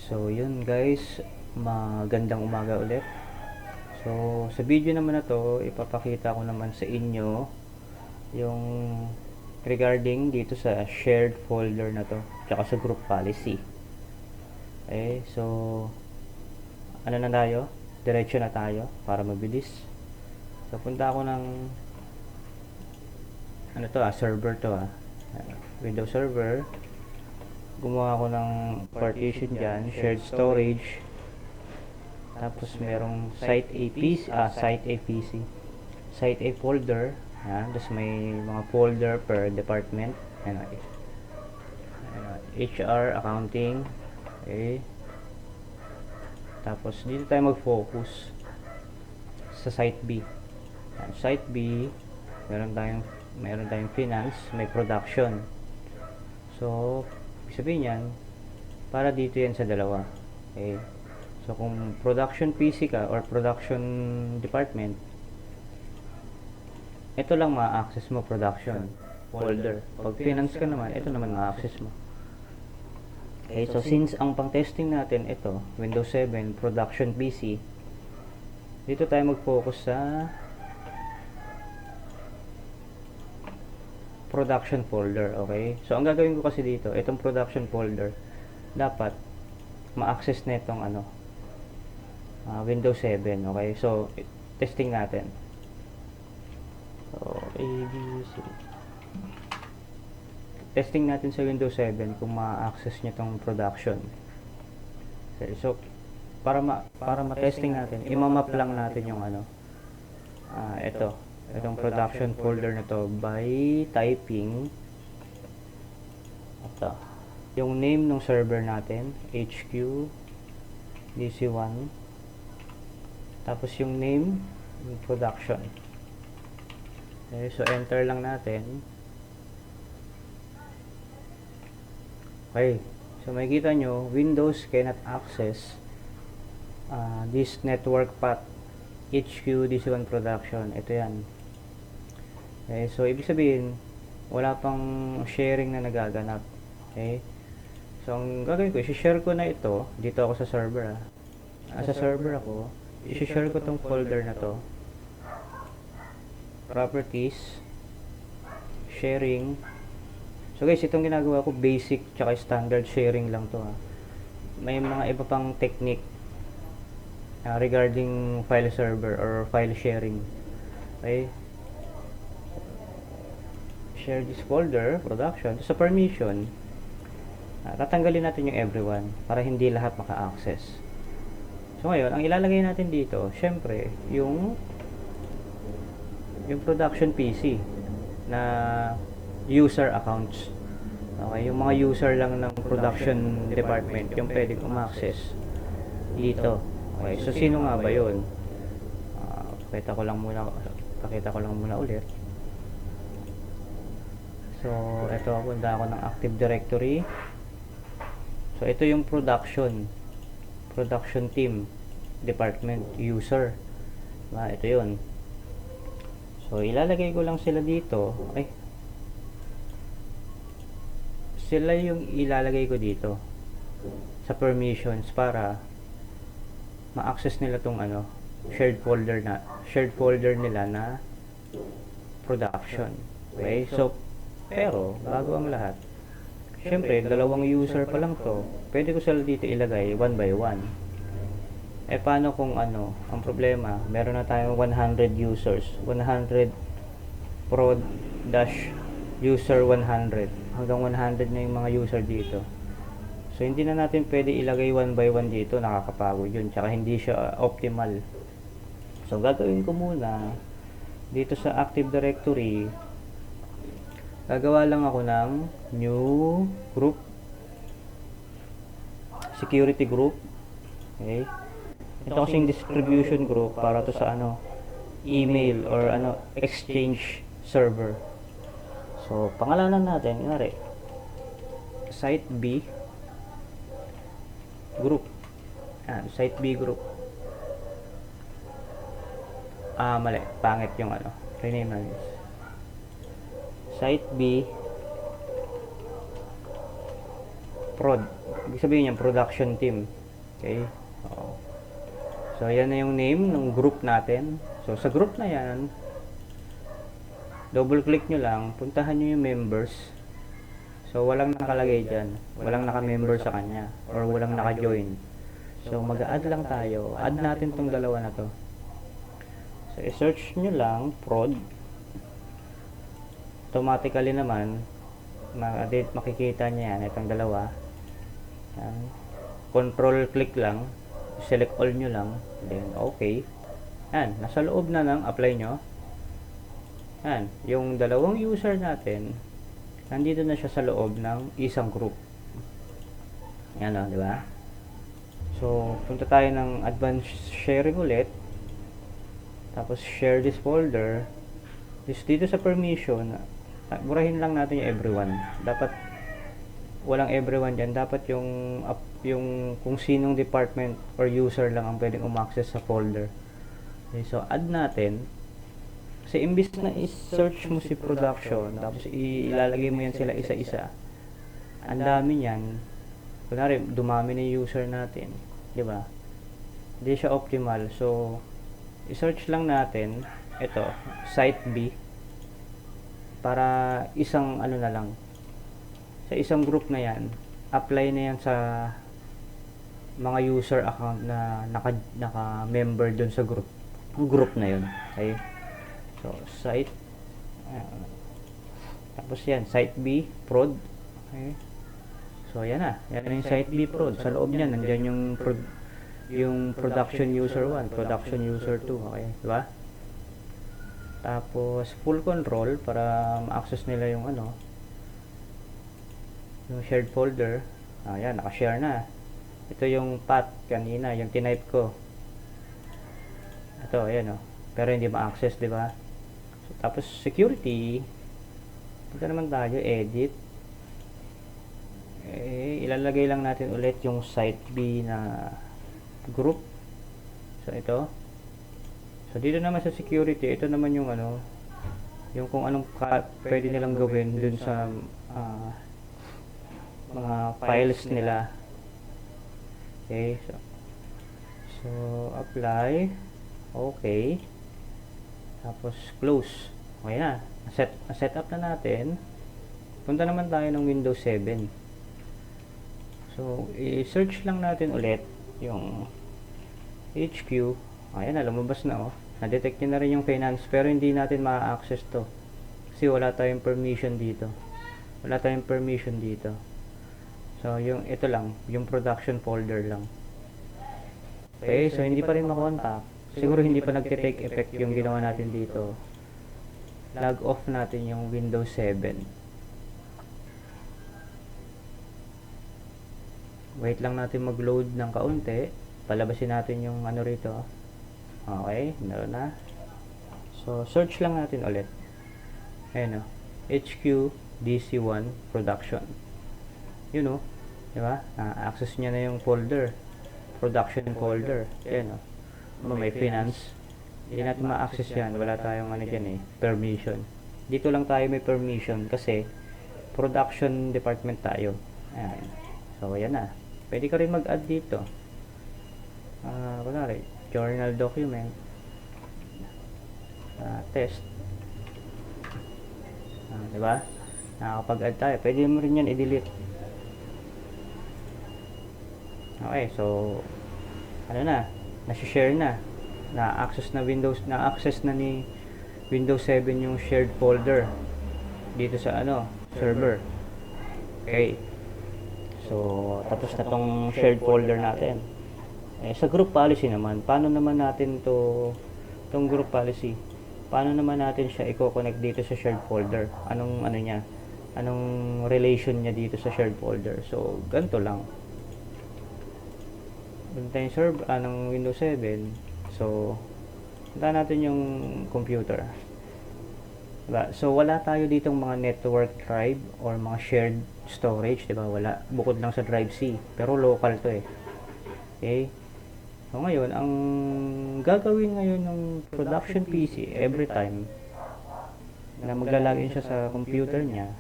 So yun guys, magandang umaga ulit. So sa video naman na to, ipapakita ko naman sa inyo yung regarding dito sa shared folder na to, tsaka sa group policy. Okay, so ano na tayo? Diretso na tayo para mabilis. So punta ako ng server to Windows Server. Gumawa ako ng partition dyan, shared storage, tapos merong site A PC, site A folder, tapos may mga folder per department, HR, accounting, okay. Tapos dito tayo mag-focus sa site B. Site B, meron tayong finance, may production. So sabihin yan, para dito yan sa dalawa. Okay. So kung production PC ka or production department, ito lang ma-access mo, production folder. Pag finance ka naman, ito naman ma-access mo. Okay, so since ang pang-testing natin ito, Windows 7 production PC, dito tayo mag-focus sa production folder, okay? So ang gagawin ko kasi dito, itong production folder, dapat ma-access na itong Windows 7, okay? So testing natin. So ABC. Testing natin sa Windows 7 kung ma-access niya itong production. Okay, so para ma-testing natin, imamap lang natin yung itong production folder na to by typing yung name ng server natin, HQ DC1, tapos yung name ng production. Okay, so enter lang natin. Okay, so makikita nyo, Windows cannot access this network path HQ DC1 production. Ito yan. Okay, so ibig sabihin wala pang sharing na nagaganap. Okay, so ang gagawin ko, i-share ko na ito dito ako sa server. Sa server ako, i-share ko tong folder na to, properties, sharing. So guys, itong ginagawa ko basic tsaka standard sharing lang to May mga iba pang technique regarding file server or file sharing. Okay, share this folder, production. Sa permission, tatanggalin natin yung everyone para hindi lahat maka-access. So ngayon, ang ilalagay natin dito, syempre, yung production PC na user accounts. Okay, yung mga user lang ng production department yung pwedeng ma-access dito. Okay, so sino nga ba yun? Pakita ko lang muna ulit. So ito, punta ako ng Active Directory. So ito yung production team, department, user. Ito yun. So ilalagay ko lang sila dito. Sila yung ilalagay ko dito sa permissions para ma-access nila tong shared folder nila na production. Okay, so pero bago ang lahat, syempre dalawang user pa lang to, pwede ko sila dito ilagay one by one. Paano kung ang problema, meron na tayong 100 users, 100 prod dash user 100, hanggang 100 na yung mga user dito. So hindi na natin pwede ilagay one by one dito, nakakapagod yun, tsaka hindi siya optimal. So gagawin ko muna dito sa Active Directory, gagawa lang ako ng new group, security group. Okay, ito kasing distribution group para to sa email or exchange server. So pangalanan natin, site B group. Site B group. Mali, pangit yung rename natin. Site B prod. Ibig sabihin yan, production team. Okay? So, yan na yung name ng group natin. So, sa group na yan, double click nyo lang, puntahan nyo yung members. So, walang nakalagay dyan. Walang naka-member sa kanya. Or walang naka-join. So, mag-add lang tayo. Add natin tong dalawa na to. So, i-search nyo lang, prod. Automatically naman, makikita niya yan, itong dalawa. Yan. Control click lang. Select all nyo lang. Then, okay. Yan. Nasa loob na ng apply nyo. Yan. Yung dalawang user natin, nandito na siya sa loob ng isang group. Yan o, di ba? So, punta tayo ng advanced sharing ulit. Tapos, share this folder. Dito sa permission, burahin lang natin yung everyone. Dapat, walang everyone dyan. Dapat yung kung sinong department or user lang ang pwedeng umaccess sa folder. Okay, so, add natin. Kasi imbis na i-search mo si production, tapos ilalagay mo yan sila isa-isa. Ang dami yan. Kunwari, dumami na yung user natin. Diba? Hindi siya optimal. So, i-search lang natin, ito, site B, para isang ano na lang. Sa isang group na yan, apply na yan sa mga user account na naka-member dun sa group na yun. Okay? So, site, tapos yan, site B, prod. Okay? So, yan na. Yan yung site B, prod. Sa loob niyan, nandyan yung production user 1, production user 2. Okay? Diba? Tapos, full control para ma-access nila yung yung shared folder. Yan, naka-share na. Ito yung path kanina, yung tinype ko. Ito, ayan o. Pero hindi ma-access, diba? So, tapos, security. Punta naman tayo, edit. Ilalagay lang natin ulit yung site B na group. So, ito. So, dito naman sa security, ito naman yung yung kung anong pwede nilang gawin dun sa mga files nila. Okay. So, apply. Okay. Tapos, close. Okay na. Set up na natin. Punta naman tayo ng Windows 7. So, i-search lang natin ulit yung HQ. Ayan na, lumabas na na-detect nyo na rin yung finance, pero hindi natin ma-access to. Kasi wala tayong permission dito. Wala tayong permission dito. So, ito lang, yung production folder lang. Okay, so hindi pa rin makontak. Siguro hindi pa nagte-take effect yung ginawa natin dito. Log off natin yung Windows 7. Wait lang natin mag-load ng kaunti. Palabasin natin yung rito. Okay, meron na. So, search lang natin ulit. Ayan HQ DC1 Production. Yun diba? Access niya na yung folder. Production folder. Ayan may finance. Hindi natin ma-access yan. Wala tayong dyan permission. Dito lang tayo may permission kasi production department tayo. Ayan. So, ayan na. Pwede ka rin mag-add dito. Kunwari, journal document. Test. Diba? Nakakapag-add tayo. Pwede mo rin yan i-delete. Okay, so nasi-share na. Na-access na ni Windows 7 yung shared folder dito sa server. Okay. So, tapos na tong shared folder natin. Sa group policy naman, paano naman natin tong group policy? Paano naman natin siya i-connect dito sa shared folder? Anong niya? Anong relation niya dito sa shared folder? So, ganito lang. Punta yung server ng Windows 7. So, punta natin yung computer. Diba? So, wala tayo ditong mga network drive or mga shared storage, diba? Wala. Bukod lang sa drive C. Pero local to Okay? So, ngayon, ang gagawin ngayon ng production PC every time na maglalagin siya sa computer niya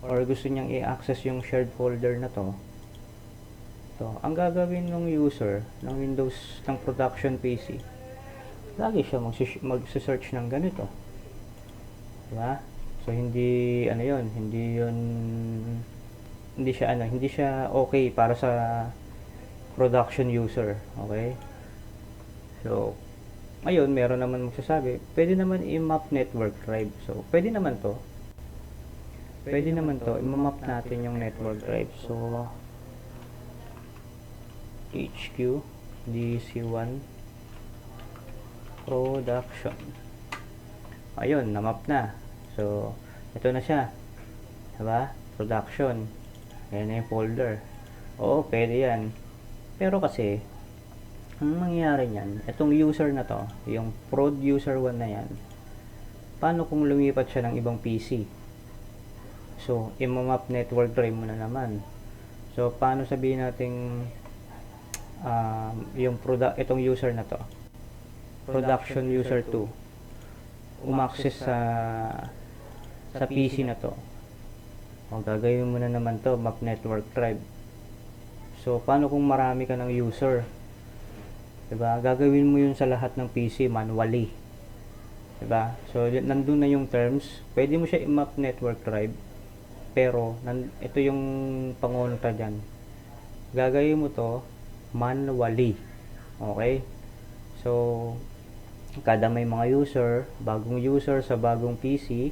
or gusto niyang i-access yung shared folder na to, to, ang gagawin ng user ng Windows ng production PC, lagi siya mag-search ng ganito, diba? So hindi ano yon, hindi siya okay para sa production user, okay? So ngayon meron naman magsasabi, pwede naman i-map network drive. So pwede naman to, i-map natin yung network drive. So HQ DC1 production, ayun, na-map na. So ito na siya, diba? Production, ayan na yung folder. Oo, pwede yan. Pero kasi ang mangyayari niyan, itong user na to, yung prod user 1 na yan, paano kung lumipat siya ng ibang PC? So i-map network drive mo na naman. So paano sabihin natin itong user na to, production user 2, umaccess sa PC na to, o gagawin mo na naman to, map network drive. So paano kung marami ka ng user, diba? Gagawin mo yun sa lahat ng PC manually, diba? So nandun na yung terms, pwede mo siya i-map network drive, pero ito yung pangontra dyan, gagawin mo to manually, okay? So kada may mga user, bagong user sa bagong PC,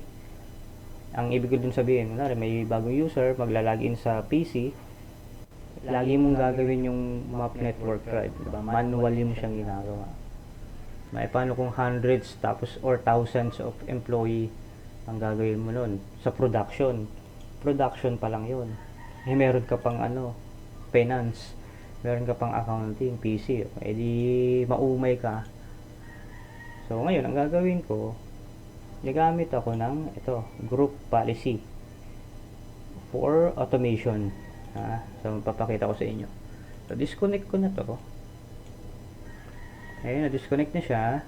ang ibig ko dun sabihin, may bagong user maglalagin sa PC, lagi mong gagawin yung map network drive, diba? Manually mo siyang ginagawa. May paano kung hundreds tapos or thousands of employee ang gagawin mo nun sa production pa lang yun. Meron ka pang finance, meron ka pang accounting, PC, edi maumay ka. So ngayon ang gagawin ko, gagamit ako ng group policy for automation. So papakita ko sa inyo. So disconnect ko na to. Ayun, na-disconnect na siya.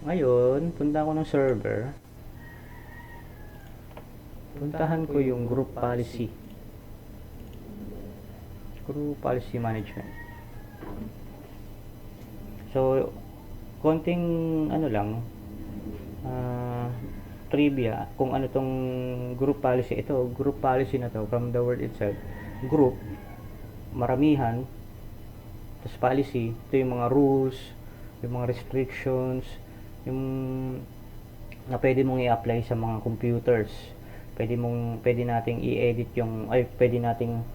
Ngayon, punta ako ng server. Puntahan ko yung group policy management. So konting trivia kung ano tong group policy. Ito, group policy na to, from the word itself, group, maramihan, tapos policy, ito yung mga rules, yung mga restrictions, yung na pwede mong i-apply sa mga computers. Pwede nating i-edit pwede nating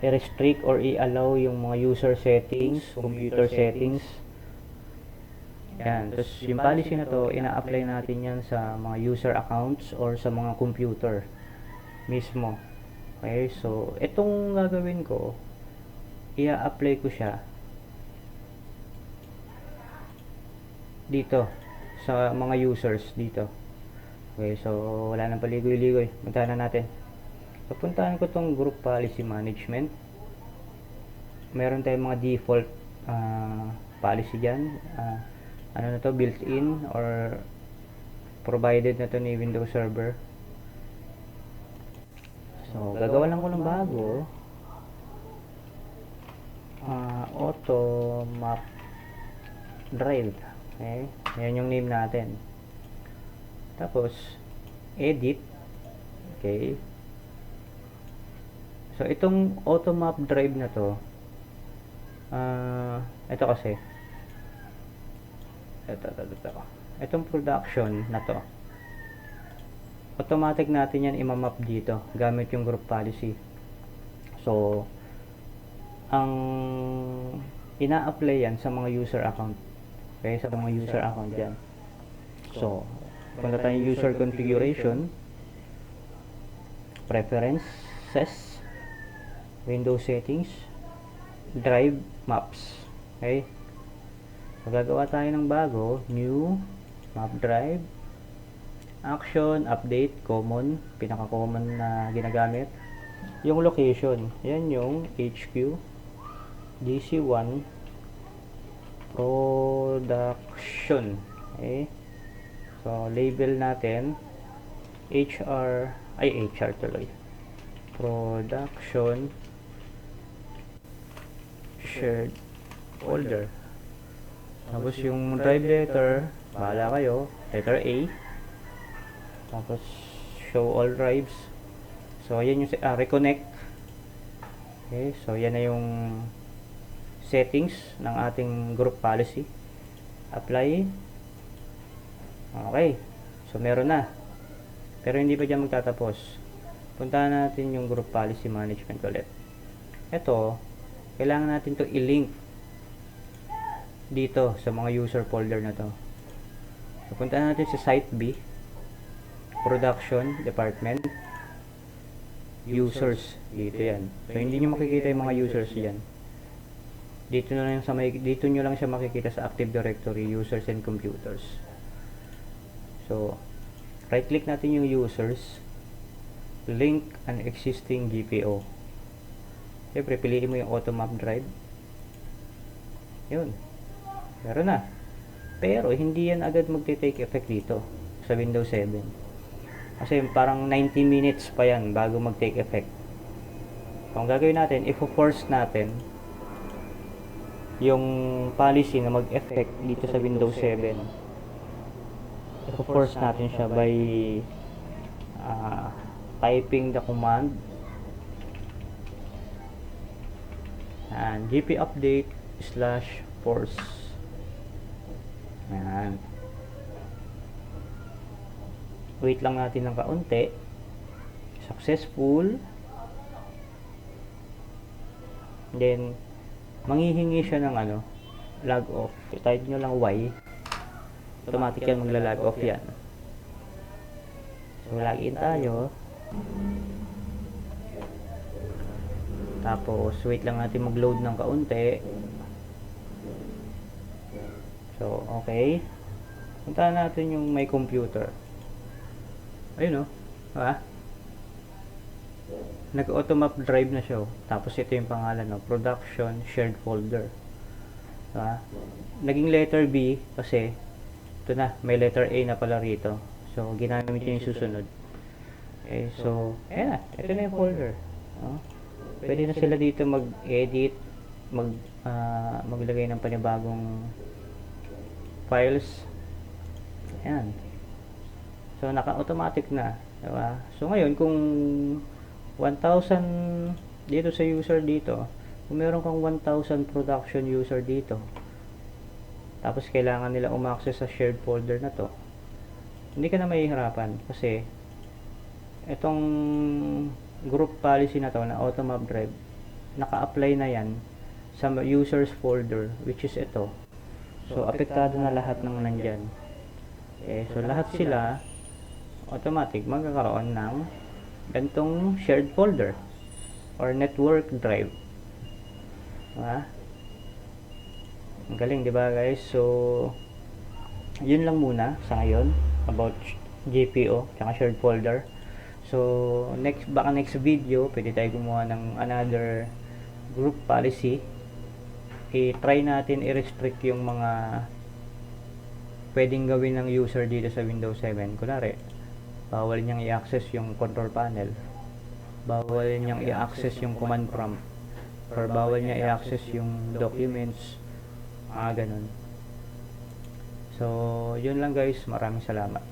i-restrict or i-allow yung mga user settings, computer settings. Yan. Tapos yung policy na to, ina-apply natin yan sa mga user accounts or sa mga computer mismo. Okay, so itong gagawin ko, i-apply ko siya dito sa mga users dito. Okay, so wala nang paligoy-ligoy. Puntahan na natin. So puntahan ko tong group policy management. Meron tayong mga default policy dyan. Ano na to, built-in or provided na to ni Windows Server. So gagawa lang ko ng bago. Auto map drive. Okay, yan yung name natin. Tapos edit. Okay, so itong auto map drive na to, ito kasi itong production na to, automatic natin yan imamap dito gamit yung group policy. So ang ina-apply yan sa mga user account. Okay, sa mga user account yan. So punta tayong user configuration, preferences, Windows settings, drive maps. Okay, magagawa tayo ng bago, new map drive, action, update, common, pinaka-common na ginagamit. Yung location, yan yung HQ DC1 production. Okay, so label natin HR tuloy, production shared folder. Tapos yung drive letter, bahala kayo, letter A. Tapos show all drives. So yan yung reconnect. Okay, so yan na yung settings ng ating group policy. Apply. Okay, so meron na, pero hindi pa dyan magtatapos. Puntahan natin yung group policy management ulit. Ito, kailangan natin to i-link dito sa mga user folder na to. So puntahan natin sa site B, production department, users, dito yan. So hindi nyo makikita yung mga users yan. Dito nyo lang siya makikita sa Active Directory, users and computers. So right click natin yung users, link an existing GPO. Siyempre piliin mo yung automap drive. Yun, meron na. Pero hindi yan agad magte-take effect dito sa Windows 7. Kasi parang 90 minutes pa yan bago mag-take effect. So, ang gagawin natin, i-force natin yung policy na mag-effect dito sa Windows 7. I-force natin siya by typing the command and gp update /force. Ayan. Wait lang natin ng kaunti. Successful. Then manghihingi siya ng log off. Type nyo lang Y. Automatic yan, magla-log off yan. So login tayo. Tapos wait lang natin mag-load ng kaunti. So okay, puntahan natin yung my computer. Ayun nag-automap drive na siya. Tapos ito yung pangalan, production shared folder. Naging letter B kasi ito na, may letter A na pala rito. So ginamit niya yung susunod. Okay, so ayan na, ito na yung folder. Pwede na sila dito mag-edit, maglagay ng panibagong files. Ayan. So naka-automatic na, diba? So ngayon kung 1,000 dito sa user dito, kung meron kang 1,000 production user dito, tapos kailangan nila umaccess sa shared folder na to, hindi ka na mahihirapan kasi itong group policy na to na automap drive, naka-apply na yan sa users folder, which is ito. So apektado na lahat ng nandyan. So lahat sila automatic magkakaroon ng gantong shared folder or network drive. Ang galing, diba guys? So yun lang muna sa ngayon about GPO tsaka shared folder. So baka next video pwede tayo gumawa ng another group policy. I-try natin i-restrict yung mga pwedeng gawin ng user dito sa Windows 7. Kunwari, bawal niyang i-access yung control panel, bawal niyang i-access yung command prompt, or bawal niya i-access yung documents, ganun. So yun lang guys, maraming salamat.